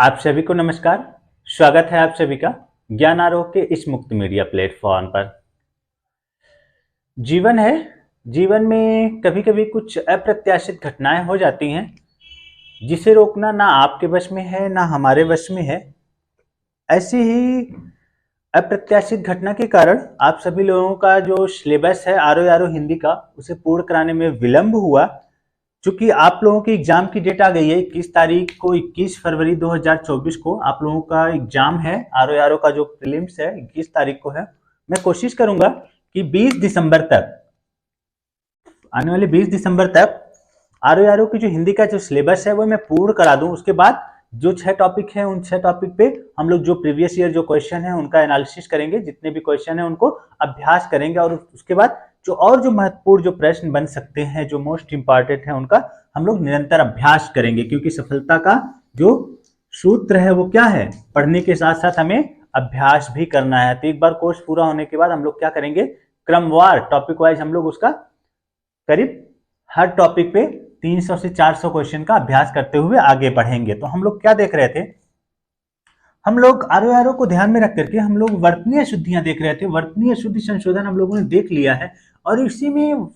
आप सभी को नमस्कार। स्वागत है आप सभी का ज्ञान आरोह के इस मुक्त मीडिया प्लेटफॉर्म पर। जीवन है, जीवन में कभी कभी कुछ अप्रत्याशित घटनाएं हो जाती हैं जिसे रोकना ना आपके वश में है ना हमारे वश में है। ऐसी ही अप्रत्याशित घटना के कारण आप सभी लोगों का जो सिलेबस है आरो हिंदी का उसे पूर्ण कराने में विलंब हुआ। चूंकि आप लोगों की एग्जाम की डेट आ गई है 21 तारीख को, 21 फरवरी 2024 को आप लोगों का एग्जाम है। आरो का जो प्रीलिम्स है 21 तारीख को है। मैं कोशिश करूंगा कि 20 दिसंबर तक, आने वाले 20 दिसंबर तक आरो की जो हिंदी का जो सिलेबस है वो मैं पूर्ण करा दूं। उसके बाद जो 6 टॉपिक हैं उन 6 टॉपिक पे हम लोग जो प्रीवियस ईयर जो क्वेश्चन है उनका एनालिसिस करेंगे, जितने भी क्वेश्चन है उनको अभ्यास करेंगे और उसके बाद जो महत्वपूर्ण जो प्रश्न बन सकते हैं, जो मोस्ट इंपॉर्टेंट है, उनका हम लोग निरंतर अभ्यास करेंगे। क्योंकि सफलता का जो सूत्र है वो क्या है, पढ़ने के साथ साथ हमें अभ्यास भी करना है। तो एक बार कोर्स पूरा होने के बाद हम लोग क्या करेंगे, क्रमवार टॉपिक वाइज हम लोग उसका करीब हर टॉपिक पे 300 से 400 क्वेश्चन का अभ्यास करते हुए आगे बढ़ेंगे। तो हम लोग क्या देख रहे थे, हम लोग आरो को ध्यान में रख करके हम लोग वर्तनीय अशुद्धियां देख रहे थे। वर्तनीय अशुद्धि संशोधन हम लोगों ने देख लिया है और इसी में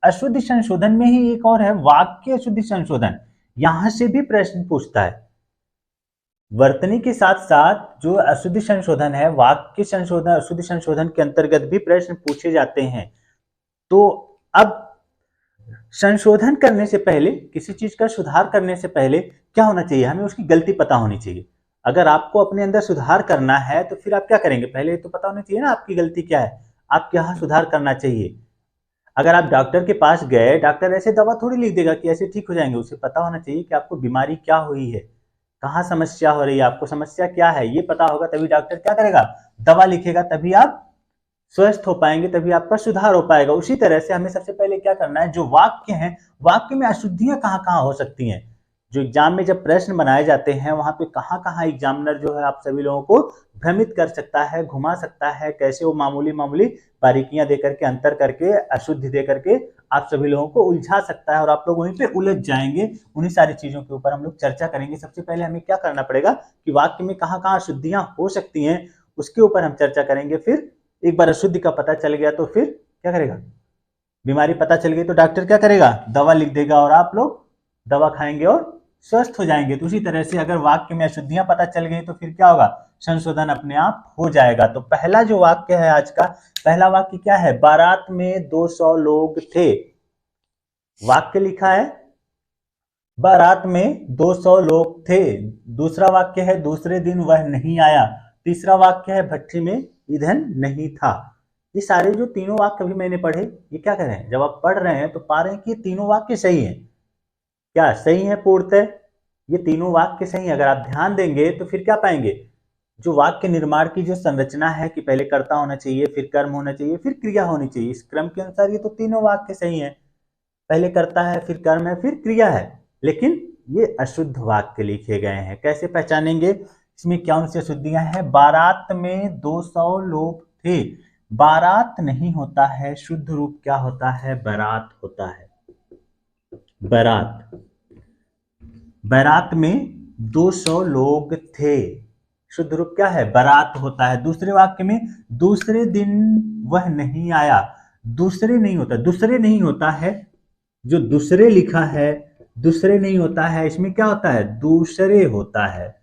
अशुद्धि संशोधन में ही एक और है वाक्य अशुद्धि संशोधन। यहां से भी प्रश्न पूछता है। वर्तनी के साथ साथ जो अशुद्धि संशोधन है, वाक्य संशोधन, अशुद्धि संशोधन के अंतर्गत भी प्रश्न पूछे जाते हैं। तो अब संशोधन करने से पहले, किसी चीज का सुधार करने से पहले क्या होना चाहिए, हमें उसकी गलती पता होनी चाहिए। अगर आपको अपने अंदर सुधार करना है तो फिर आप क्या करेंगे, पहले तो पता होना चाहिए ना आपकी गलती क्या है, आप क्या सुधार करना चाहिए। अगर आप डॉक्टर के पास गए, डॉक्टर ऐसे दवा थोड़ी लिख देगा कि ऐसे ठीक हो जाएंगे। उसे पता होना चाहिए कि आपको बीमारी क्या हुई है, कहाँ समस्या हो रही है, आपको समस्या क्या है, ये पता होगा तभी डॉक्टर क्या करेगा, दवा लिखेगा, तभी आप स्वस्थ हो पाएंगे, तभी आपका सुधार हो पाएगा। उसी तरह से हमें सबसे पहले क्या करना है, जो वाक्य हैं, वाक्य में अशुद्धियां कहाँ कहाँ हो सकती हैं। जो एग्जाम में जब प्रश्न बनाए जाते हैं वहां पे कहाँ कहाँ एग्जामिनर जो है आप सभी लोगों को भ्रमित कर सकता है, घुमा सकता है, कैसे वो मामूली मामूली बारीकियां दे करके, अंतर करके, अशुद्धि दे करके आप सभी लोगों को उलझा सकता है और आप लोग वहीं पे उलझ जाएंगे। उन्हीं सारी चीजों के ऊपर हम लोग चर्चा करेंगे। सबसे पहले हमें क्या करना पड़ेगा कि वाक्य में कहाँ कहाँ अशुद्धियां हो सकती हैं उसके ऊपर हम चर्चा करेंगे। फिर एक बार अशुद्धि का पता चल गया तो फिर क्या करेगा, बीमारी पता चल गई तो डॉक्टर क्या करेगा, दवा लिख देगा और आप लोग दवा खाएंगे और स्वस्थ हो जाएंगे। तो उसी तरह से अगर वाक्य में अशुद्धियां पता चल गई तो फिर क्या होगा, संशोधन अपने आप हो जाएगा। तो पहला जो वाक्य है आज का, पहला वाक्य क्या है, बारात में 200 लोग थे। वाक्य लिखा है बारात में 200 लोग थे। दूसरा वाक्य है दूसरे दिन वह नहीं आया। तीसरा वाक्य है भट्ठी में ईंधन नहीं था। ये सारे जो तीनों वाक्य अभी मैंने पढ़े, ये क्या कर रहे हैं, जब आप पढ़ रहे हैं तो पा रहे हैं कि तीनों वाक्य सही है। क्या सही है पूर्णतः, ये तीनों वाक्य सही है। अगर आप ध्यान देंगे तो फिर क्या पाएंगे, जो वाक्य निर्माण की जो संरचना है कि पहले कर्ता होना चाहिए, फिर कर्म होना चाहिए, फिर क्रिया होनी चाहिए, इस क्रम के अनुसार ये तो तीनों वाक्य सही है। पहले कर्ता है, फिर कर्म है, फिर क्रिया है। लेकिन ये अशुद्ध वाक्य लिखे गए हैं। कैसे पहचानेंगे, इसमें कौन सी अशुद्धियां हैं। बारात में 200 लोग थे, बारात नहीं होता है, शुद्ध रूप क्या होता है, बारात होता है। बारात, बारात में 200 लोग थे, शुद्ध रूप क्या है, बारात होता है। दूसरे वाक्य में दूसरे दिन वह नहीं आया, दूसरे नहीं होता, दूसरे नहीं होता है, जो दूसरे लिखा है दूसरे नहीं होता है, इसमें क्या होता है, दूसरे होता है।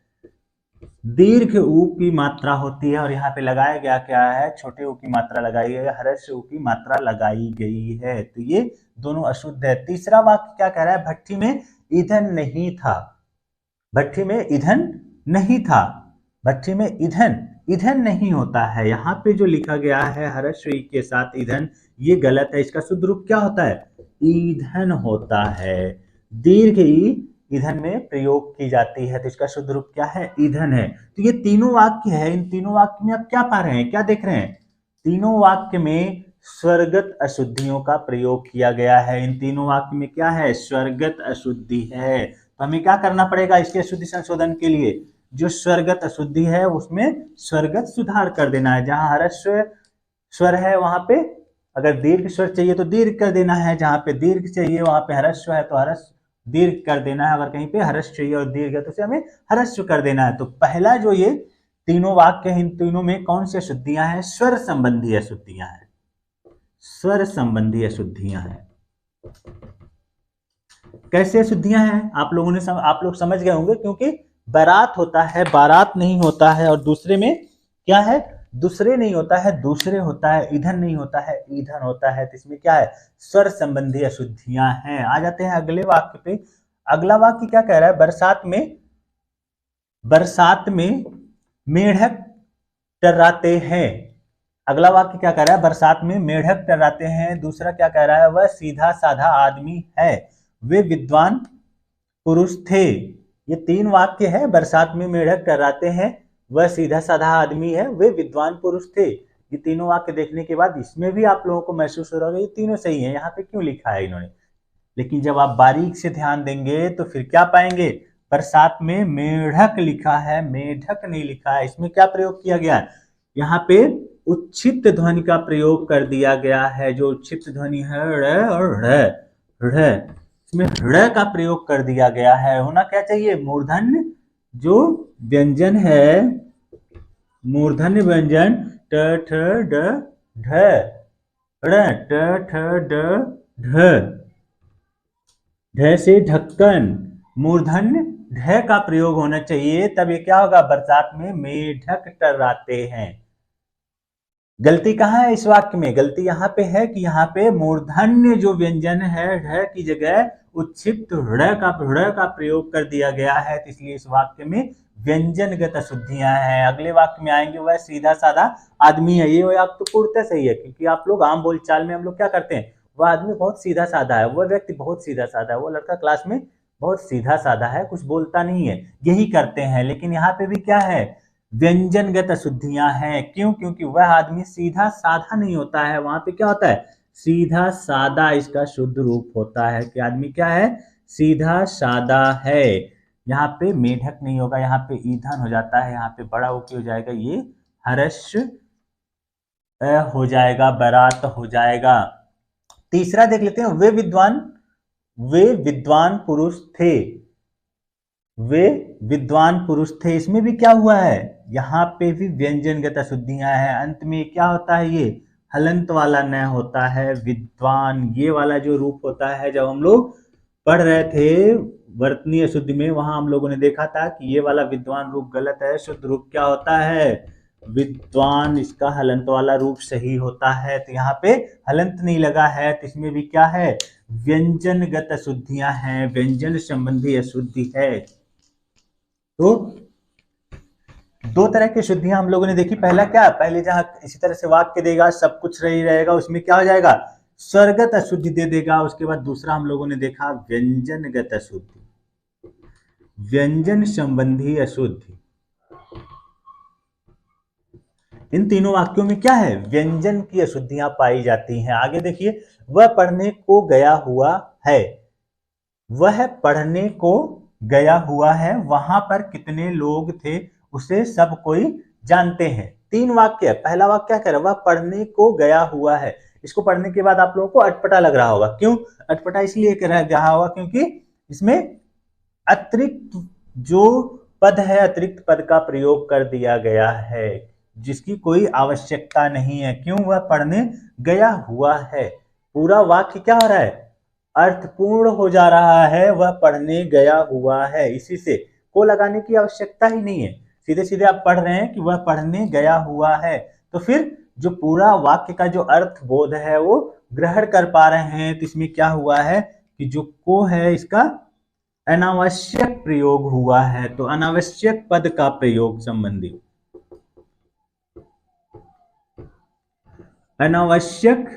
दीर्घ ऊ की मात्रा होती है और यहाँ पे लगाया गया क्या है, छोटे ऊ की मात्रा लगाई गई है, ह्रस्व ऊ की मात्रा लगाई गई है। तो ये दोनों अशुद्ध है। तीसरा वाक्य क्या कह रहा है, भट्ठी में ईंधन नहीं था। भट्ठी में ईंधन नहीं था, भट्ठी में ईंधन, ईंधन नहीं होता है। यहाँ पे जो लिखा गया है ह्रस्व ई के साथ ईंधन, ये गलत है। इसका शुद्ध रूप क्या होता है, ईंधन होता है। दीर्घ ई ईंधन में प्रयोग की जाती है, तो इसका शुद्ध रूप क्या है, ईंधन है। तो ये तीनों वाक्य है। इन तीनों वाक्य में आप क्या पा रहे हैं, क्या देख रहे हैं, तीनों वाक्य में स्वरगत अशुद्धियों का प्रयोग किया गया है। इन तीनों वाक्य में क्या है, स्वरगत अशुद्धि है। तो हमें क्या करना पड़ेगा इसके अशुद्धि संशोधन के लिए, जो स्वरगत अशुद्धि है उसमें स्वरगत सुधार कर देना है। जहां ह्रस्व स्वर है वहां पे अगर दीर्घ स्वर चाहिए तो दीर्घ कर देना है, जहां पे दीर्घ चाहिए वहां पे ह्रस्व है तो ह्रस्व दीर्घ कर देना है, अगर कहीं पे ह्रस्व चाहिए और दीर्घ है तो उसे हमें ह्रस्व कर देना है। तो पहला जो ये तीनों वाक्य हैं, इन तीनों में कौन सी अशुद्धियां हैं? स्वर संबंधी अशुद्धियां हैं, स्वर संबंधी अशुद्धियां हैं। कैसे अशुद्धियां हैं आप लोग समझ गए होंगे, क्योंकि बारात होता है, बारात नहीं होता है, और दूसरे में क्या है? दूसरे नहीं होता है, दूसरे होता है, ईंधन नहीं होता है, ईंधन होता है। तो इसमें क्या है? स्वर संबंधी अशुद्धियां हैं। आ जाते हैं अगले वाक्य पे। अगला वाक्य क्या कह रहा है? बरसात में मेढक टर्राते हैं। अगला वाक्य क्या कह रहा है? बरसात में मेढक टर्राते हैं। दूसरा क्या कह रहा है? वह सीधा साधा आदमी है, वे विद्वान पुरुष थे। ये तीन वाक्य है। बरसात में मेढक टर्राते हैं, वह सीधा साधा आदमी है, वे विद्वान पुरुष थे। ये तीनों वाक्य देखने के बाद इसमें भी आप लोगों को महसूस हो रहा होगा ये तीनों सही है, यहाँ पे क्यों लिखा है इन्होंने। लेकिन जब आप बारीक से ध्यान देंगे तो फिर क्या पाएंगे? बरसात में मेढक लिखा है, मेढक नहीं लिखा है। इसमें क्या प्रयोग किया गया है? यहाँ पे उच्छित ध्वनि का प्रयोग कर दिया गया है। जो उच्छित ध्वनि है ड़ और ढ़, इसमें ढ़ का प्रयोग कर दिया गया है। होना क्या चाहिए? मूर्धन्य जो व्यंजन है, मूर्धन्य व्यंजन ट ठ ड ढ, ड़ ट ठ ड ढ, ढ से ढक्कन, मूर्धन्य ढ का प्रयोग होना चाहिए, तब ये क्या होगा? बरसात में मेढक टर्राते हैं। गलती कहाँ है इस वाक्य में? गलती यहाँ पे है कि यहाँ पे मूर्धन्य जो व्यंजन है ढ की जगह उच्छित ढ़ का प्रयोग कर दिया गया है। तो इसलिए इस वाक्य में व्यंजनगत अशुद्धियां हैं। अगले वाक्य में आएंगे वह सीधा साधा आदमी है। ये वाक्य तो पूर्णतः सही है, क्योंकि आप लोग आम बोलचाल में हम लोग क्या करते हैं? वह आदमी बहुत सीधा साधा है, वह व्यक्ति बहुत सीधा साधा है, वो लड़का क्लास में बहुत सीधा साधा है, कुछ बोलता नहीं है, यही करते हैं। लेकिन यहाँ पे भी क्या है? व्यंजनगत अशुद्धियां हैं। क्यों? क्योंकि वह आदमी सीधा साधा नहीं होता है। वहां पे क्या होता है? सीधा सादा इसका शुद्ध रूप होता है कि आदमी क्या है? सीधा सादा है। यहाँ पे मेढक नहीं होगा, यहाँ पे ईंधन हो जाता है, यहाँ पे बड़ा ओके हो जाएगा, ये ह्रस्व हो जाएगा, बारात हो जाएगा। तीसरा देख लेते हैं। वे विद्वान पुरुष थे, वे विद्वान पुरुष थे। इसमें भी क्या हुआ है? यहाँ पे भी व्यंजनगत अशुद्धियां हैं। अंत में क्या होता है? ये हलंत वाला न होता है, विद्वान ये वाला जो रूप होता है। जब हम लोग पढ़ रहे थे वर्तनीय अशुद्धि में, वहां हम लोगों ने देखा था कि ये वाला विद्वान रूप गलत है, शुद्ध रूप क्या होता है? विद्वान, इसका हलंत वाला रूप सही होता है। तो यहाँ पे हलंत नहीं लगा है, तो इसमें भी क्या है? व्यंजनगत अशुद्धियां हैं, व्यंजन संबंधी अशुद्धि है। तो दो तरह की शुद्धियां हम लोगों ने देखी। पहला क्या? पहले जहां इसी तरह से वाक्य देगा, सब कुछ सही रहेगा, उसमें क्या हो जाएगा? स्वरगत अशुद्धि दे देगा। उसके बाद दूसरा हम लोगों ने देखा व्यंजनगत अशुद्धि, व्यंजन संबंधी अशुद्धि। इन तीनों वाक्यों में क्या है? व्यंजन की अशुद्धियां पाई जाती हैं। आगे देखिए, वह पढ़ने को गया हुआ है, वह पढ़ने को गया हुआ है, वहां पर कितने लोग थे उसे सब कोई जानते हैं। तीन वाक्य। पहला वाक्य क्या कह रहा है? वह पढ़ने को गया हुआ है। इसको पढ़ने के बाद आप लोगों को अटपटा लग रहा होगा। क्यों अटपटा? इसलिए कह रहा होगा क्योंकि इसमें अतिरिक्त जो पद है, अतिरिक्त पद का प्रयोग कर दिया गया है, जिसकी कोई आवश्यकता नहीं है। क्यों? वह पढ़ने गया हुआ है। पूरा वाक्य क्या हो रहा है? अर्थपूर्ण हो जा रहा है। वह पढ़ने गया हुआ है, इसी से को लगाने की आवश्यकता ही नहीं है। सीधे सीधे आप पढ़ रहे हैं कि वह पढ़ने गया हुआ है, तो फिर जो पूरा वाक्य का जो अर्थ बोध है वो ग्रहण कर पा रहे हैं। तो इसमें क्या हुआ है कि जो को है इसका अनावश्यक प्रयोग हुआ है। तो अनावश्यक पद का प्रयोग संबंधी, अनावश्यक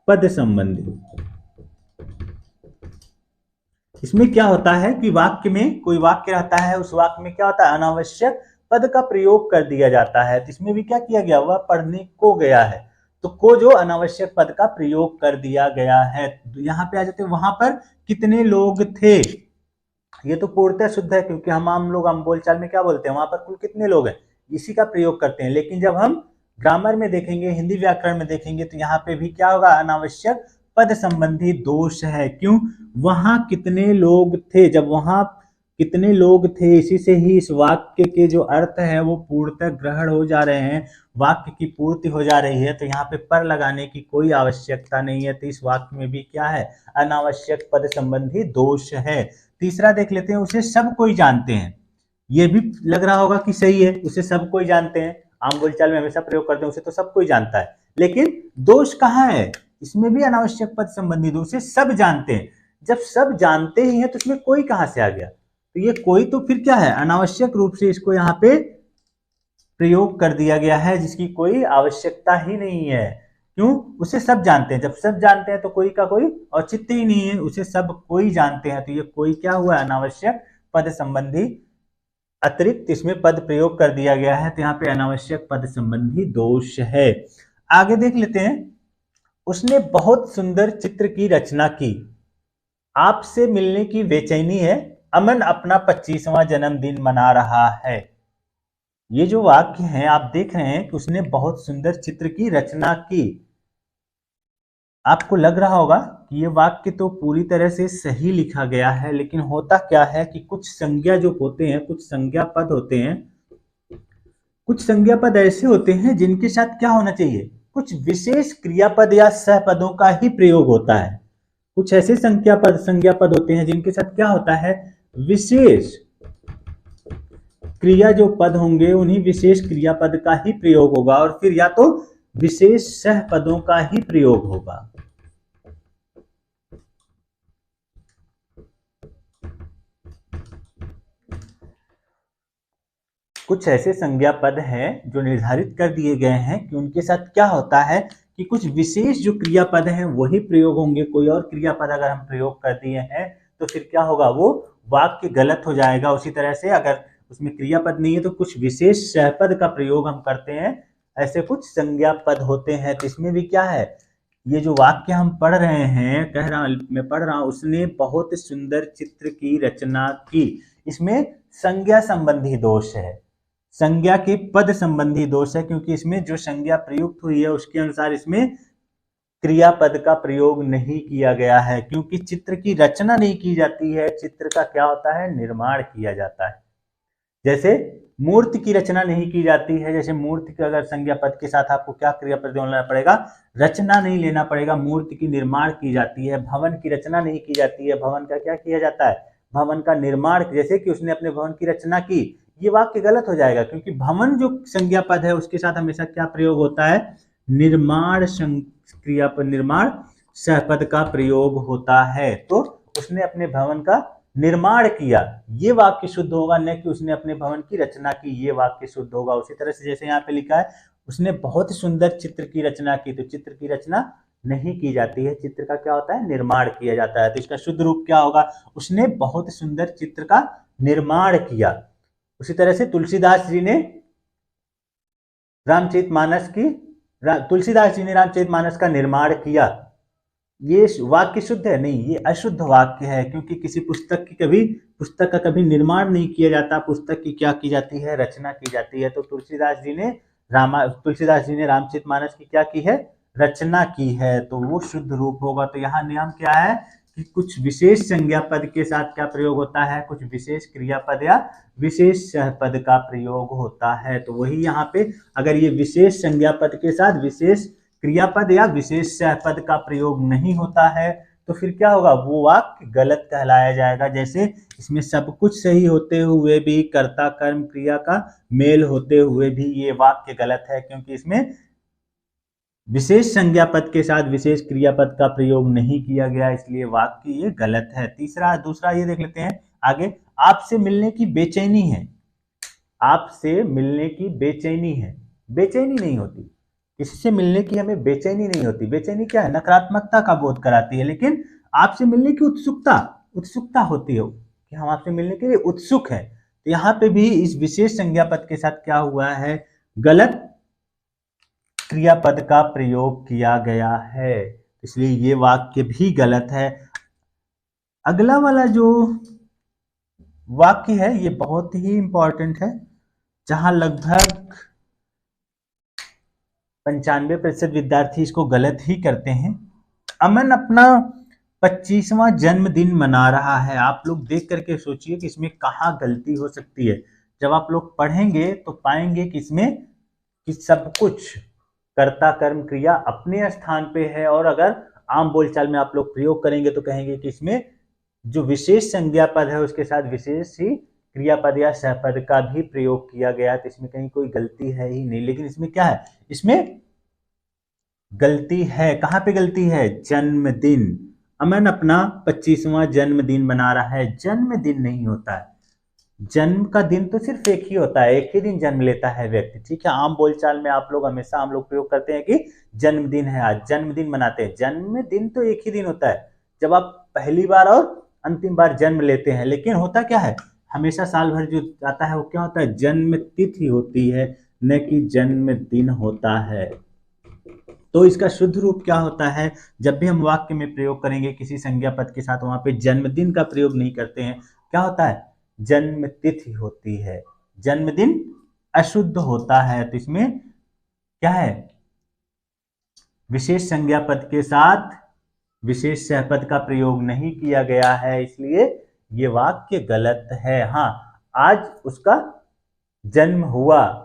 पद संबंधी। इसमें क्या होता है कि वाक्य में कोई वाक्य रहता है, उस वाक्य में क्या होता है? अनावश्यक पद का प्रयोग कर दिया जाता है। तो इसमें भी क्या किया गया? वह पढ़ने को गया है, तो को जो अनावश्यक पद का प्रयोग कर दिया गया है। तो यहाँ पे आ जाते हैं, वहां पर कितने लोग थे। ये तो पूर्णतः शुद्ध है, क्योंकि हम लोग बोलचाल में क्या बोलते हैं? वहां पर कुल कितने लोग हैं, इसी का प्रयोग करते हैं। लेकिन जब हम ग्रामर में देखेंगे, हिंदी व्याकरण में देखेंगे, तो यहाँ पे भी क्या होगा? अनावश्यक पद संबंधी दोष है। क्यों? वहां कितने लोग थे, जब वहां कितने लोग थे, इसी से ही इस वाक्य के जो अर्थ है वो पूर्णतः ग्रहण हो जा रहे हैं, वाक्य की पूर्ति हो जा रही है। तो यहाँ पे पर लगाने की कोई आवश्यकता नहीं है। तो इस वाक्य में भी क्या है? अनावश्यक पद संबंधी दोष है। तीसरा देख लेते हैं, उसे सब कोई जानते हैं। ये भी लग रहा होगा कि सही है, उसे सब कोई जानते हैं, आम बोलचाल में हमेशा प्रयोग करते हैं, उसे तो सब कोई जानता है। लेकिन दोष कहाँ है? इसमें भी अनावश्यक पद संबंधी दोष है, सब जानते हैं। जब सब जानते ही हैं तो इसमें कोई कहां से आ गया? तो ये कोई तो फिर क्या है? अनावश्यक रूप से इसको यहाँ पे प्रयोग कर दिया गया है, जिसकी कोई आवश्यकता ही नहीं है। क्यों? उसे सब जानते हैं। जब सब जानते हैं तो कोई का कोई औचित्य ही नहीं है, उसे सब कोई जानते हैं। तो ये कोई क्या हुआ? अनावश्यक पद संबंधी अतिरिक्त इसमें पद प्रयोग कर दिया गया है। तो यहाँ पे अनावश्यक पद संबंधी दोष है। आगे देख लेते हैं, उसने बहुत सुंदर चित्र की रचना की, आपसे मिलने की बेचैनी है, अमन अपना 25वां जन्मदिन मना रहा है। ये जो वाक्य है आप देख रहे हैं कि उसने बहुत सुंदर चित्र की रचना की। आपको लग रहा होगा कि ये वाक्य तो पूरी तरह से सही लिखा गया है, लेकिन होता क्या है कि कुछ संज्ञा जो होते हैं, कुछ संज्ञा पद होते हैं, कुछ संज्ञा पद ऐसे होते हैं जिनके साथ क्या होना चाहिए? कुछ विशेष क्रियापद या सहपदों का ही प्रयोग होता है। कुछ ऐसे संज्ञा पद होते हैं जिनके साथ क्या होता है? विशेष क्रिया जो पद होंगे उन्हीं विशेष क्रियापद का ही प्रयोग होगा, और फिर या तो विशेष सहपदों का ही प्रयोग होगा। कुछ ऐसे संज्ञा पद हैं जो निर्धारित कर दिए गए हैं कि उनके साथ क्या होता है कि कुछ विशेष जो क्रियापद हैं वही प्रयोग होंगे। कोई और क्रियापद अगर हम प्रयोग कर दिए हैं तो फिर क्या होगा? वो वाक्य गलत हो जाएगा। उसी तरह से अगर उसमें क्रियापद नहीं है तो कुछ विशेष सहपद का प्रयोग हम करते हैं, ऐसे कुछ संज्ञा पद होते हैं। तो इसमें भी क्या है? ये जो वाक्य हम पढ़ रहे हैं, मैं पढ़ रहा हूं, उसने बहुत सुंदर चित्र की रचना की, इसमें संज्ञा संबंधी दोष है, संज्ञा के पद संबंधी दोष है, क्योंकि इसमें जो संज्ञा प्रयुक्त हुई है उसके अनुसार इसमें क्रियापद का प्रयोग नहीं किया गया है। क्योंकि चित्र की रचना नहीं की जाती है, चित्र का क्या होता है? निर्माण किया जाता है। जैसे मूर्ति की रचना नहीं की जाती है, जैसे मूर्ति के अगर संज्ञा पद के साथ आपको क्या क्रियापद लेना पड़ेगा? रचना नहीं लेना पड़ेगा, मूर्ति की निर्माण की जाती है। भवन की रचना नहीं की जाती है, भवन का क्या किया जाता है? भवन का निर्माण। जैसे कि उसने अपने भवन की रचना की, ये वाक्य गलत हो जाएगा, क्योंकि भवन जो संज्ञा पद है उसके साथ हमेशा क्या प्रयोग होता है? निर्माण क्रियापद, निर्माण सहपद का प्रयोग होता है। तो उसने अपने भवन का निर्माण किया, ये वाक्य शुद्ध होगा, न कि उसने अपने भवन की रचना की, ये वाक्य शुद्ध होगा। उसी तरह से जैसे यहाँ पे लिखा है, उसने बहुत सुंदर चित्र की रचना की, तो चित्र की रचना नहीं की जाती है, चित्र का क्या होता है? निर्माण किया जाता है। तो इसका शुद्ध रूप क्या होगा? उसने बहुत सुंदर चित्र का निर्माण किया। उसी तरह से तुलसीदास जी ने रामचरितमानस का निर्माण किया, ये वाक्य शुद्ध है? नहीं, ये अशुद्ध वाक्य है, क्योंकि किसी पुस्तक का कभी निर्माण नहीं किया जाता, पुस्तक की क्या की जाती है? रचना की जाती है। तो तुलसीदास जी ने रामचरितमानस की क्या की है? रचना की है, तो वो शुद्ध रूप होगा। तो यहाँ नियम क्या है कि कुछ विशेष संज्ञा पद के साथ क्या प्रयोग होता है? कुछ विशेष क्रियापद या विशेष सहपद का प्रयोग होता है। तो वही यहाँ पे अगर ये विशेष संज्ञा पद के साथ विशेष क्रियापद या विशेष सहपद का प्रयोग नहीं होता है तो फिर क्या होगा? वो वाक्य गलत कहलाया जाएगा। जैसे इसमें सब कुछ सही होते हुए भी, कर्ता कर्म क्रिया का मेल होते हुए भी ये वाक्य गलत है, क्योंकि इसमें विशेष संज्ञा पद के साथ विशेष क्रियापद का प्रयोग नहीं किया गया, इसलिए वाक्य ये गलत है। दूसरा ये देख लेते हैं आगे, आपसे मिलने की बेचैनी है, आपसे मिलने की बेचैनी है। बेचैनी नहीं होती, किसी से मिलने की हमें बेचैनी नहीं होती। बेचैनी क्या है? नकारात्मकता का बोध कराती है। लेकिन आपसे मिलने की उत्सुकता होती है कि हम आपसे मिलने के लिए उत्सुक हैं। तो यहाँ पे भी इस विशेष संज्ञा पद के साथ क्या हुआ है? गलत क्रियापद का प्रयोग किया गया है, इसलिए ये वाक्य भी गलत है। अगला वाला जो वाक्य है ये बहुत ही इंपॉर्टेंट है, जहां लगभग 95% विद्यार्थी इसको गलत ही करते हैं। अमन अपना 25वां जन्मदिन मना रहा है। आप लोग देख करके सोचिए कि इसमें कहाँ गलती हो सकती है। जब आप लोग पढ़ेंगे तो पाएंगे कि इसमें कि सब कुछ कर्ता कर्म क्रिया अपने स्थान पे है, और अगर आम बोलचाल में आप लोग प्रयोग करेंगे तो कहेंगे कि इसमें जो विशेष संज्ञा पद है उसके साथ विशेष ही क्रियापद या सहपद का भी प्रयोग किया गया है, तो इसमें कहीं कोई गलती है ही नहीं। लेकिन इसमें क्या है, इसमें गलती है। कहां पे गलती है? जन्मदिन। अमन अपना 25वां जन्मदिन मना रहा है। जन्मदिन नहीं होता है, जन्म का दिन तो सिर्फ एक ही होता है, एक ही दिन जन्म लेता है व्यक्ति, ठीक है। आम बोलचाल में आप लोग हमेशा हम लोग प्रयोग करते हैं कि जन्मदिन है, आज जन्मदिन मनाते हैं। जन्मदिन तो एक ही दिन होता है जब आप पहली बार और अंतिम बार जन्म लेते हैं। लेकिन होता क्या है, हमेशा साल भर जो आता है वो क्या होता है, जन्म तिथि होती है, न कि जन्मदिन होता है। तो इसका शुद्ध रूप क्या होता है, जब भी हम वाक्य में प्रयोग करेंगे किसी संज्ञा पद के साथ, वहां पे जन्मदिन का प्रयोग नहीं करते हैं। क्या होता है, जन्म तिथि होती है। जन्मदिन अशुद्ध होता है, तो इसमें क्या है, विशेष संज्ञा पद के साथ विशेष सहपद का प्रयोग नहीं किया गया है, इसलिए ये वाक्य गलत है। हाँ, आज उसका जन्म हुआ,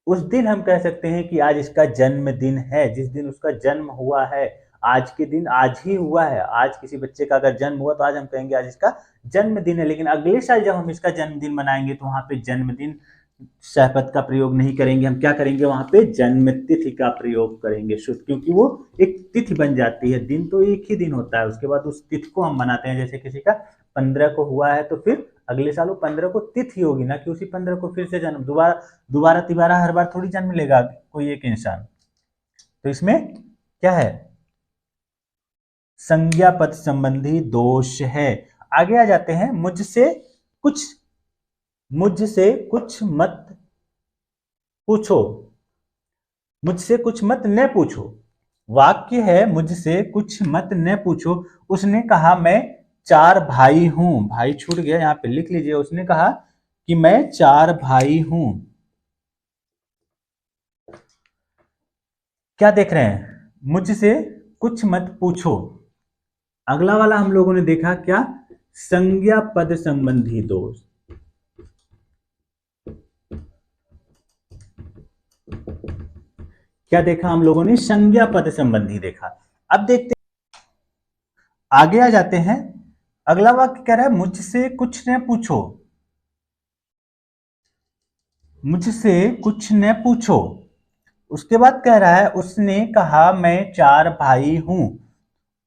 उस दिन हम कह सकते हैं कि आज इसका जन्मदिन है। जिस दिन उसका जन्म हुआ है, आज के दिन आज ही हुआ है। आज किसी बच्चे का अगर जन्म हुआ तो आज हम कहेंगे आज इसका जन्मदिन है। लेकिन अगले साल जब हम इसका जन्मदिन मनाएंगे तो वहां पे जन्मदिन सहपद का प्रयोग नहीं करेंगे, हम क्या करेंगे, वहां पे जन्म तिथि का प्रयोग करेंगे शुद्ध, क्योंकि वो एक तिथि बन जाती है। दिन तो एक ही दिन होता है, उसके बाद उस तिथि को हम मनाते हैं। जैसे किसी का 15 को हुआ है तो फिर अगले साल वो 15 को तिथि होगी, ना कि उसी 15 को फिर से जन्म, दोबारा तिबारा हर बार थोड़ी जन्म लेगा कोई एक इंसान। तो इसमें क्या है, संज्ञा पद संबंधी दोष है। आगे आ जाते हैं, मुझसे कुछ मत पूछो, मुझसे कुछ मत न पूछो। वाक्य है, मुझसे कुछ मत न पूछो। उसने कहा मैं 4 भाई हूं, भाई छूट गया, यहां पे लिख लीजिए। उसने कहा कि मैं 4 भाई हूं। क्या देख रहे हैं, मुझसे कुछ मत पूछो। अगला वाला हम लोगों ने देखा क्या, संज्ञा पद संबंधी दोष। क्या देखा हम लोगों ने, संज्ञा पद संबंधी देखा। अब देखते आगे आ जाते हैं। अगला वाक्य कह रहा है, मुझसे कुछ न पूछो, मुझसे कुछ न पूछो। उसके बाद कह रहा है, उसने कहा मैं 4 भाई हूं।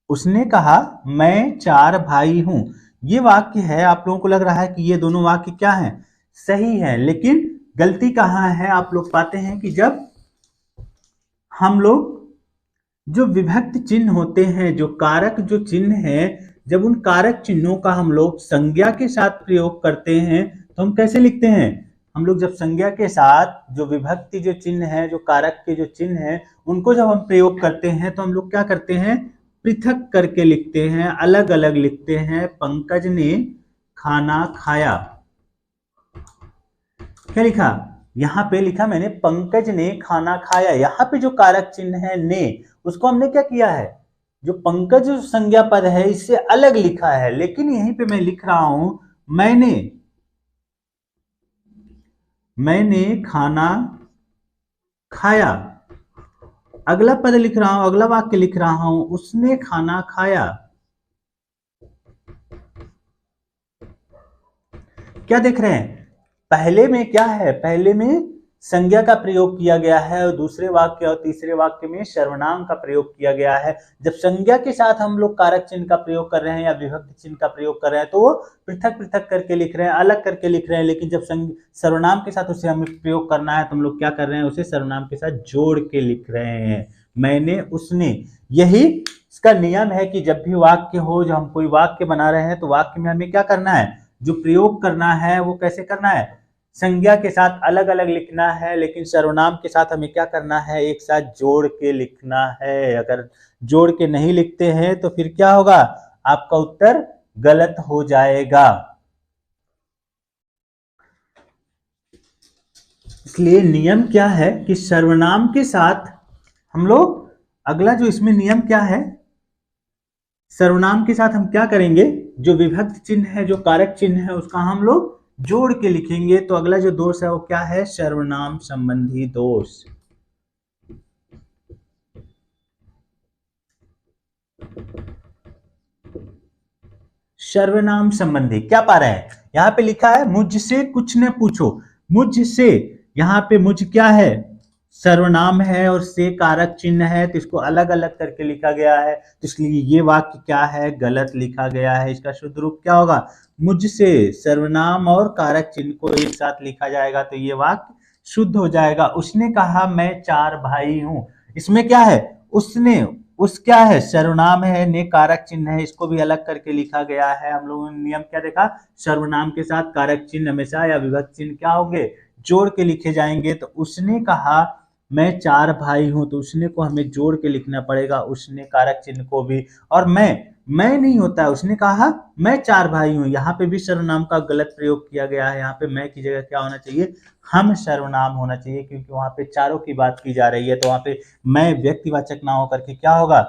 उसने कहा मैं 4 भाई हूं। ये वाक्य है, आप लोगों को लग रहा है कि ये दोनों वाक्य क्या हैं, सही है। लेकिन गलती कहां है, आप लोग पाते हैं कि जब हम लोग जो विभक्त चिन्ह होते हैं, जो कारक जो चिन्ह है, जब उन कारक चिन्हों का हम लोग संज्ञा के साथ प्रयोग करते हैं तो हम कैसे लिखते हैं, हम लोग जब संज्ञा के साथ जो विभक्ति जो चिन्ह है, जो कारक के जो चिन्ह है, उनको जब हम प्रयोग करते हैं तो हम लोग क्या करते हैं, पृथक करके लिखते हैं, अलग अलग लिखते हैं। पंकज ने खाना खाया। क्या लिखा, यहां पे लिखा मैंने पंकज ने खाना खाया। यहां पे जो कारक चिन्ह है ने, उसको हमने क्या किया है, जो पंकज संज्ञा पद है इससे अलग लिखा है। लेकिन यहीं पे मैं लिख रहा हूं मैंने खाना खाया। अगला पद लिख रहा हूं, अगला वाक्य लिख रहा हूं, उसने खाना खाया। क्या देख रहे हैं, पहले में क्या है, पहले में संज्ञा का प्रयोग किया गया है और दूसरे वाक्य और तीसरे वाक्य में सर्वनाम का प्रयोग किया गया है। जब संज्ञा के साथ हम लोग कारक चिन्ह का प्रयोग कर रहे हैं या विभक्ति चिन्ह का प्रयोग कर रहे हैं तो वो पृथक पृथक करके लिख रहे हैं, अलग करके लिख रहे हैं। लेकिन जब सर्वनाम के साथ उसे हमें प्रयोग करना है तो हम लोग क्या कर रहे हैं, उसे सर्वनाम के साथ जोड़ के लिख रहे हैं, मैंने उसने। यही इसका नियम है कि जब भी वाक्य हो, जब हम कोई वाक्य बना रहे हैं तो वाक्य में हमें क्या करना है, जो प्रयोग करना है वो कैसे करना है, संज्ञा के साथ अलग अलग लिखना है। लेकिन सर्वनाम के साथ हमें क्या करना है, एक साथ जोड़ के लिखना है। अगर जोड़ के नहीं लिखते हैं तो फिर क्या होगा, आपका उत्तर गलत हो जाएगा। इसलिए नियम क्या है कि सर्वनाम के साथ हम लोग, अगला जो इसमें नियम क्या है, सर्वनाम के साथ हम क्या करेंगे, जो विभक्त चिन्ह है, जो कारक चिन्ह है, उसका हम लोग जोड़ के लिखेंगे। तो अगला जो दोष है वो क्या है, सर्वनाम संबंधी दोष। सर्वनाम संबंधी क्या पा रहे हैं, यहां पे लिखा है मुझसे कुछ न पूछो। मुझसे, यहां पे मुझ क्या है, सर्वनाम है और से कारक चिन्ह है, तो इसको अलग अलग करके लिखा गया है। तो इसलिए ये वाक्य क्या है, गलत लिखा गया है। इसका शुद्ध रूप क्या होगा, मुझसे सर्वनाम और कारक चिन्ह को एक साथ लिखा जाएगा तो ये वाक्य शुद्ध हो जाएगा। उसने कहा मैं 4 भाई हूं, इसमें क्या है, उसने, उस क्या है, सर्वनाम है, ने कारक चिन्ह है, इसको भी अलग करके लिखा गया है। हम लोगों ने नियम क्या देखा, सर्वनाम के साथ कारक चिन्ह हमेशा या विभक्त चिन्ह क्या होंगे, जोड़ के लिखे जाएंगे। तो उसने कहा मैं 4 भाई हूं, तो उसने को हमें जोड़ के लिखना पड़ेगा, उसने कारक चिन्ह को भी। और मैं नहीं होता है, उसने कहा मैं 4 भाई हूं, यहाँ पे भी सर्वनाम का गलत प्रयोग किया गया है। यहाँ पे मैं की जगह क्या होना चाहिए, हम सर्वनाम होना चाहिए, क्योंकि वहां पे चारों की बात की जा रही है। तो वहां पे मैं व्यक्तिवाचक ना होकर के क्या होगा,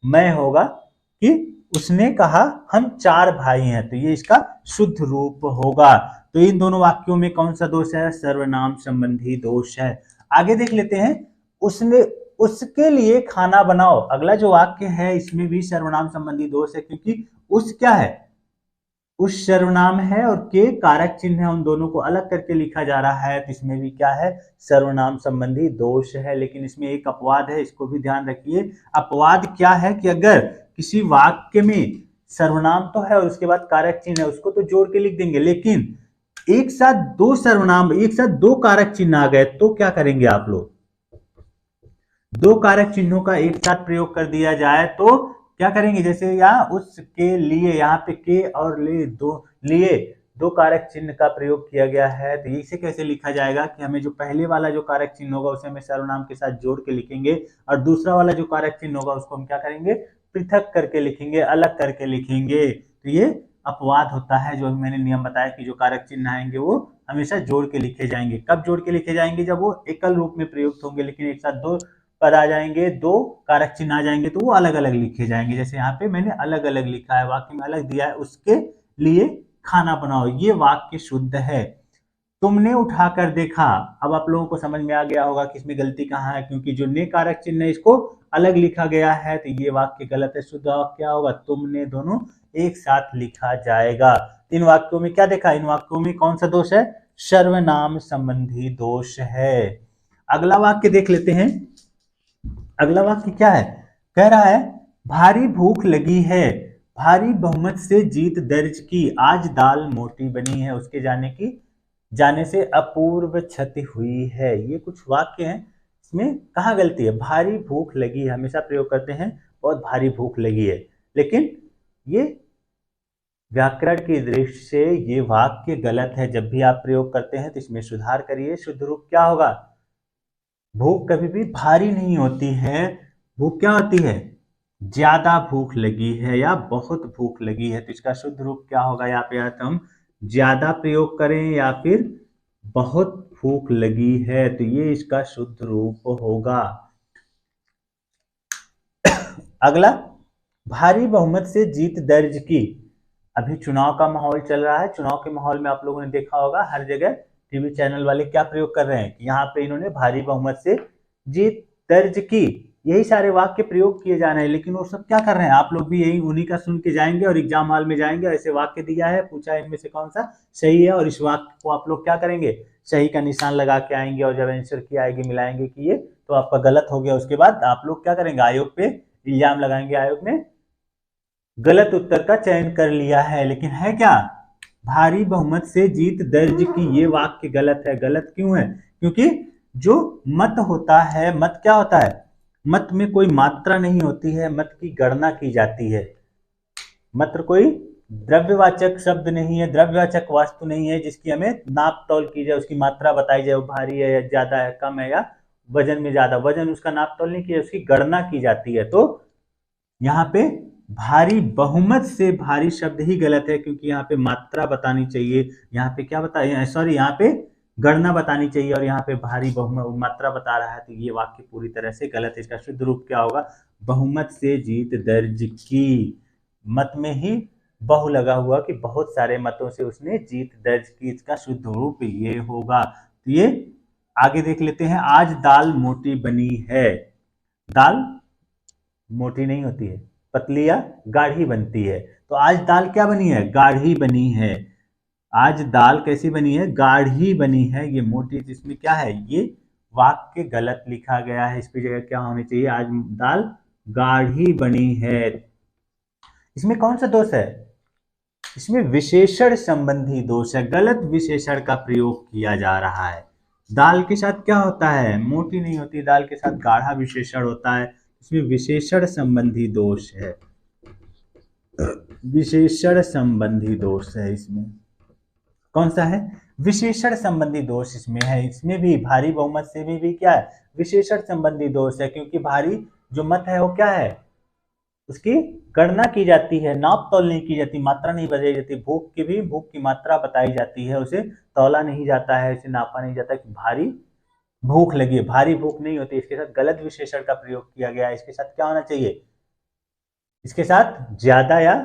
मैं होगा कि उसने कहा हम 4 भाई हैं, तो ये इसका शुद्ध रूप होगा। तो इन दोनों वाक्यों में कौन सा दोष है, सर्वनाम संबंधी दोष है। आगे देख लेते हैं, उसने, उसके लिए खाना बनाओ। अगला जो वाक्य है इसमें भी सर्वनाम संबंधी दोष है, क्योंकि उस क्या है, उस सर्वनाम है और के कारक चिन्ह है, उन दोनों को अलग करके लिखा जा रहा है। तो इसमें भी क्या है, सर्वनाम संबंधी दोष है। लेकिन इसमें एक अपवाद है, इसको भी ध्यान रखिए। अपवाद क्या है कि अगर किसी वाक्य में सर्वनाम तो है और उसके बाद कारक चिन्ह है, उसको तो जोड़ के लिख देंगे, लेकिन एक साथ 2 सर्वनाम, एक साथ 2 कारक चिन्ह आ गए तो क्या करेंगे आप लोग, 2 कारक चिन्हों का एक साथ प्रयोग कर दिया जाए तो क्या करेंगे, जैसे यहाँ उसके लिए, यहाँ पे के और ले दो, लिए 2 कारक चिन्ह का प्रयोग किया गया है। तो इसे कैसे लिखा जाएगा कि हमें जो पहले वाला जो कारक चिन्ह होगा उसे हमें सर्वनाम के साथ जोड़ के लिखेंगे, और दूसरा वाला जो कारक चिन्ह होगा उसको हम क्या करेंगे, पृथक करके लिखेंगे, अलग करके लिखेंगे। तो ये अपवाद होता है, जो मैंने नियम बताया कि जो कारक चिन्ह आएंगे वो हमेशा जोड़ के लिखे जाएंगे। कब जोड़ के लिखे जाएंगे, जब वो एकल रूप में प्रयुक्त होंगे, लेकिन एक साथ 2 पद आ जाएंगे, 2 कारक चिन्ह आ जाएंगे तो वो अलग अलग लिखे जाएंगे। जैसे यहाँ पे मैंने अलग अलग लिखा है, वाक्य में अलग दिया है, उसके लिए खाना बनाओ, ये वाक्य शुद्ध है। तुमने उठाकर देखा, अब आप लोगों को समझ में आ गया होगा कि इसमें गलती कहाँ है, क्योंकि जो ने कारक चिन्ह है इसको अलग लिखा गया है, तो ये वाक्य गलत है। शुद्ध वाक्य क्या होगा, तुमने दोनों एक साथ लिखा जाएगा। इन वाक्यों में क्या देखा, इन वाक्यों में कौन सा दोष है, सर्वनाम संबंधी दोष है। अगला वाक्य देख लेते हैं। अगला वाक्य क्या है, कह रहा है भारी भूख लगी है, भारी बहुमत से जीत दर्ज की, आज दाल मोटी बनी है, उसके जाने से अपूर्व क्षति हुई है। ये कुछ वाक्य हैं, इसमें कहाँ गलती है, भारी भूख लगी है हमेशा प्रयोग करते हैं, बहुत भारी भूख लगी है, लेकिन ये व्याकरण की दृष्टि से ये वाक्य गलत है। जब भी आप प्रयोग करते हैं तो इसमें सुधार करिए। शुद्ध रूप क्या होगा, भूख कभी भी भारी नहीं होती है, भूख क्या होती है, ज्यादा भूख लगी है या बहुत भूख लगी है। तो इसका शुद्ध रूप क्या होगा, यहाँ पे हम ज्यादा प्रयोग करें या फिर बहुत भूख लगी है, तो ये इसका शुद्ध रूप होगा। अगला, भारी बहुमत से जीत दर्ज की। अभी चुनाव का माहौल चल रहा है, चुनाव के माहौल में आप लोगों ने देखा होगा हर जगह टीवी चैनल वाले क्या प्रयोग कर रहे हैं कि यहाँ पे इन्होंने भारी बहुमत से जीत दर्ज की, यही सारे वाक्य प्रयोग किए जा रहे हैं। लेकिन वो सब क्या कर रहे हैं, आप लोग भी यही उन्हीं का सुन के जाएंगे और एग्जाम हॉल में जाएंगे, ऐसे वाक्य दिया है, पूछा है इनमें से कौन सा सही है, और इस वाक्य को आप लोग क्या करेंगे, सही का निशान लगा के आएंगे, और जब आंसर की आएगी मिलाएंगे कि ये तो आपका गलत हो गया। उसके बाद आप लोग क्या करेंगे, आयोग पे इल्जाम लगाएंगे, आयोग ने गलत उत्तर का चयन कर लिया है। लेकिन है क्या, भारी बहुमत से जीत दर्ज की, ये वाक्य गलत है। गलत क्यों है, क्योंकि जो मत होता है, मत क्या होता है, मत में कोई मात्रा नहीं होती है, मत की गणना की जाती है। मत कोई द्रव्यवाचक शब्द नहीं है, द्रव्यवाचक वस्तु नहीं है जिसकी हमें नाप तौल की जाए, उसकी मात्रा बताई जाए, वो भारी है या ज्यादा है, कम है, या वजन में ज्यादा, वजन उसका नाप तौल नहीं किया, उसकी गणना की जाती है। तो यहाँ पे भारी बहुमत से भारी शब्द ही गलत है, क्योंकि यहाँ पे मात्रा बतानी चाहिए, यहाँ पे क्या बताया, सॉरी यहाँ पे गणना बतानी चाहिए, और यहाँ पे भारी बहुमत मात्रा बता रहा है, तो ये वाक्य पूरी तरह से गलत है। इसका शुद्ध रूप क्या होगा, बहुमत से जीत दर्ज की। मत में ही बहु लगा हुआ कि बहुत सारे मतों से उसने जीत दर्ज की। इसका शुद्ध रूप ये होगा। तो ये आगे देख लेते हैं। आज दाल मोटी बनी है। दाल मोटी नहीं होती है, पतली या गाढ़ी बनती है। तो आज दाल क्या बनी है? गाढ़ी बनी है। आज दाल कैसी बनी है? गाढ़ी बनी है। ये मोटी, इसमें क्या है? ये वाक्य गलत लिखा गया है। इसकी जगह क्या होनी चाहिए? आज दाल गाढ़ी बनी है। इसमें कौन सा दोष है? इसमें विशेषण संबंधी दोष है। गलत विशेषण का प्रयोग किया जा रहा है। दाल के साथ क्या होता है? मोटी नहीं होती, दाल के साथ गाढ़ा विशेषण होता है। इसमें विशेषण संबंधी दोष है। विशेषण संबंधी दोष है। इसमें कौन सा है? विशेषण संबंधी दोष इसमें है। इसमें भी भारी बहुमत से भी क्या है? विशेषण संबंधी दोष है। क्योंकि भारी जो मत है वो क्या है? उसकी गणना की जाती है, नाप तौल नहीं की जाती, मात्रा नहीं बताई जाती। भूख की भी भूख की मात्रा बताई जाती है, उसे तौला नहीं जाता है, उसे नापा नहीं जाता कि भारी भूख लगी है। भारी भूख नहीं होती। इसके साथ गलत विशेषण का प्रयोग किया गया है। इसके साथ क्या होना चाहिए? इसके साथ ज्यादा या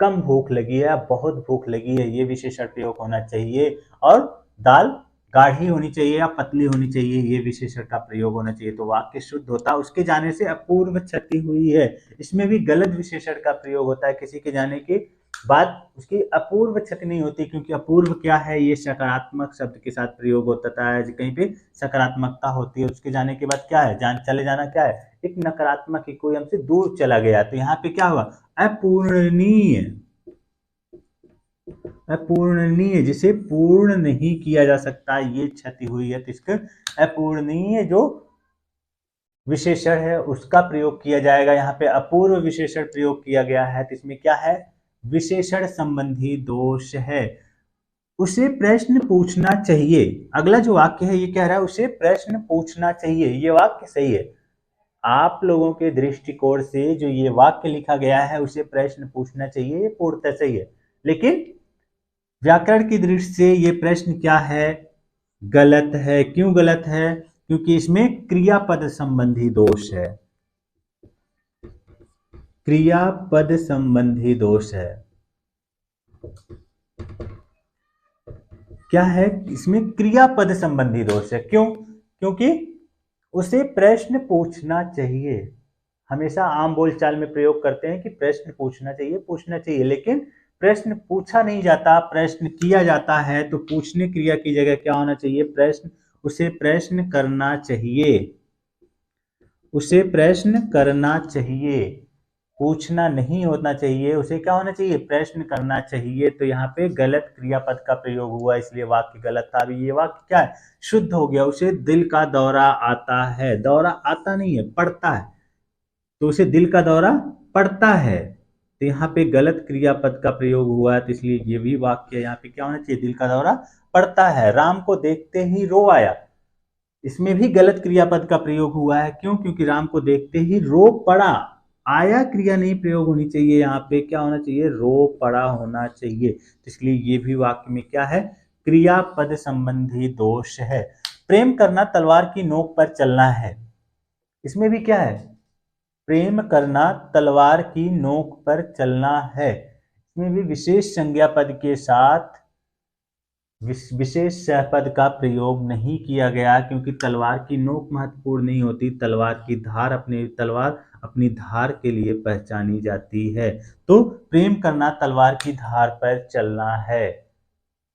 कम भूख लगी है या बहुत भूख लगी है, ये विशेषण प्रयोग होना चाहिए। और दाल गाढ़ी होनी चाहिए या पतली होनी चाहिए, ये विशेषण का प्रयोग होना चाहिए। तो वाक्य शुद्ध होता। उसके जाने से अपूर्व क्षति हुई है। इसमें भी गलत विशेषण का प्रयोग होता है। किसी के जाने के बाद उसकी अपूर्व क्षति नहीं होती, क्योंकि अपूर्व क्या है? ये सकारात्मक शब्द के साथ प्रयोग होता है। कहीं पे सकारात्मकता होती है, उसके जाने के बाद क्या है? चले जाना क्या है? एक नकारात्मक, कोई हमसे दूर चला गया। तो यहाँ पे क्या हुआ? अपूर्णनीय। अपूर्णनीय, जिसे पूर्ण नहीं किया जा सकता, ये क्षति हुई है। तो इसका अपूर्णनीय जो विशेषण है उसका प्रयोग किया जाएगा। यहाँ पे अपूर्व विशेषण प्रयोग किया गया है। तो इसमें क्या है? विशेषण संबंधी दोष है। उसे प्रश्न पूछना चाहिए। अगला जो वाक्य है ये कह रहा है उसे प्रश्न पूछना चाहिए। ये वाक्य सही है। आप लोगों के दृष्टिकोण से जो ये वाक्य लिखा गया है, उसे प्रश्न पूछना चाहिए, ये पूर्णतः सही है। लेकिन व्याकरण की दृष्टि से ये प्रश्न क्या है? गलत है। क्यों गलत है? क्योंकि इसमें क्रियापद संबंधी दोष है। क्रियापद संबंधी दोष है। क्या है? इसमें क्रियापद संबंधी दोष है। क्यों? क्योंकि उसे प्रश्न पूछना चाहिए। हमेशा आम बोलचाल में प्रयोग करते हैं कि प्रश्न पूछना चाहिए, पूछना चाहिए, लेकिन प्रश्न पूछा नहीं जाता, प्रश्न किया जाता है। तो पूछने क्रिया की जगह क्या होना चाहिए? प्रश्न। उसे प्रश्न करना चाहिए। उसे प्रश्न करना चाहिए, पूछना नहीं होना चाहिए। उसे क्या होना चाहिए? प्रश्न करना चाहिए। तो यहाँ पे गलत क्रियापद का प्रयोग हुआ, इसलिए वाक्य गलत था। अभी ये वाक्य क्या है? शुद्ध हो गया। उसे दिल का दौरा आता है। दौरा आता नहीं है, पड़ता है। तो उसे दिल का दौरा पड़ता है। तो यहाँ पे गलत क्रियापद का प्रयोग हुआ है। तो इसलिए ये भी वाक्य यहाँ पे क्या होना चाहिए? दिल का दौरा पड़ता है। राम को देखते ही रो आया। इसमें भी गलत क्रियापद का प्रयोग हुआ है। क्यों? क्योंकि राम को देखते ही रो पड़ा। आया क्रिया नहीं प्रयोग होनी चाहिए। यहाँ पे क्या होना चाहिए? रो पड़ा होना चाहिए। तो इसलिए ये भी वाक्य में क्या है? क्रियापद संबंधी दोष है। प्रेम करना तलवार की नोक पर चलना है। इसमें भी क्या है? प्रेम करना तलवार की नोक पर चलना है। इसमें भी विशेष संज्ञा पद के साथ विशेष पद का प्रयोग नहीं किया गया, क्योंकि तलवार की नोक महत्वपूर्ण नहीं होती। तलवार अपनी धार के लिए पहचानी जाती है। तो प्रेम करना तलवार की धार पर चलना है।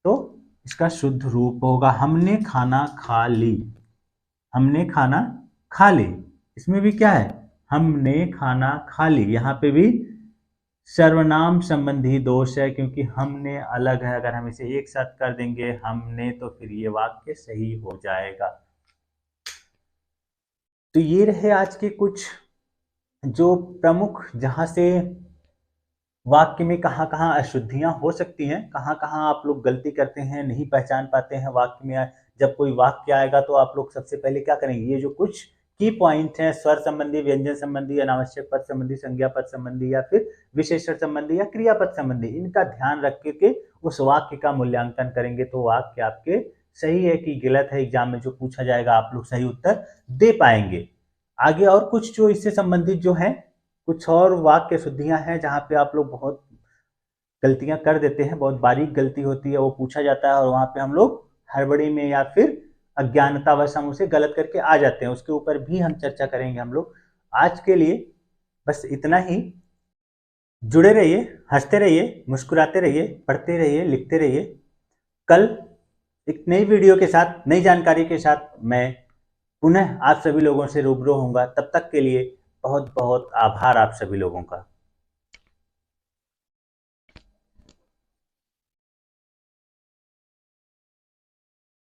तो इसका शुद्ध रूप होगा हमने खाना खा ली। हमने खाना खा ली। इसमें भी क्या है? हमने खाना खा ली। यहाँ पे भी सर्वनाम संबंधी दोष है, क्योंकि हमने अलग है। अगर हम इसे एक साथ कर देंगे हमने, तो फिर ये वाक्य सही हो जाएगा। तो ये रहे आज के कुछ जो प्रमुख, जहां से वाक्य में कहाँ कहाँ अशुद्धियां हो सकती हैं, कहाँ कहाँ आप लोग गलती करते हैं, नहीं पहचान पाते हैं वाक्य में। जब कोई वाक्य आएगा तो आप लोग सबसे पहले क्या करेंगे? ये जो कुछ की पॉइंट है, स्वर संबंधी, व्यंजन संबंधी, अनावश्यक पद संबंधी, संज्ञा पद संबंधी, या फिर विशेषण संबंधी या क्रियापद संबंधी, इनका ध्यान रख के उस वाक्य का मूल्यांकन करेंगे। तो वाक्य आपके सही है कि गलत है, एग्जाम में जो पूछा जाएगा आप लोग सही उत्तर दे पाएंगे। आगे और कुछ जो इससे संबंधित जो है कुछ और वाक्य शुद्धियां हैं जहाँ पे आप लोग बहुत गलतियां कर देते हैं, बहुत बारीक गलती होती है, वो पूछा जाता है और वहाँ पे हम लोग हड़बड़ी में या फिर अज्ञानतावश हम उसे गलत करके आ जाते हैं। उसके ऊपर भी हम चर्चा करेंगे हम लोग। आज के लिए बस इतना ही। जुड़े रहिए, हंसते रहिए, मुस्कुराते रहिए, पढ़ते रहिए, लिखते रहिए। कल एक नई वीडियो के साथ, नई जानकारी के साथ मैं पुनः आप सभी लोगों से रूबरू होऊंगा। तब तक के लिए बहुत बहुत आभार आप सभी लोगों का।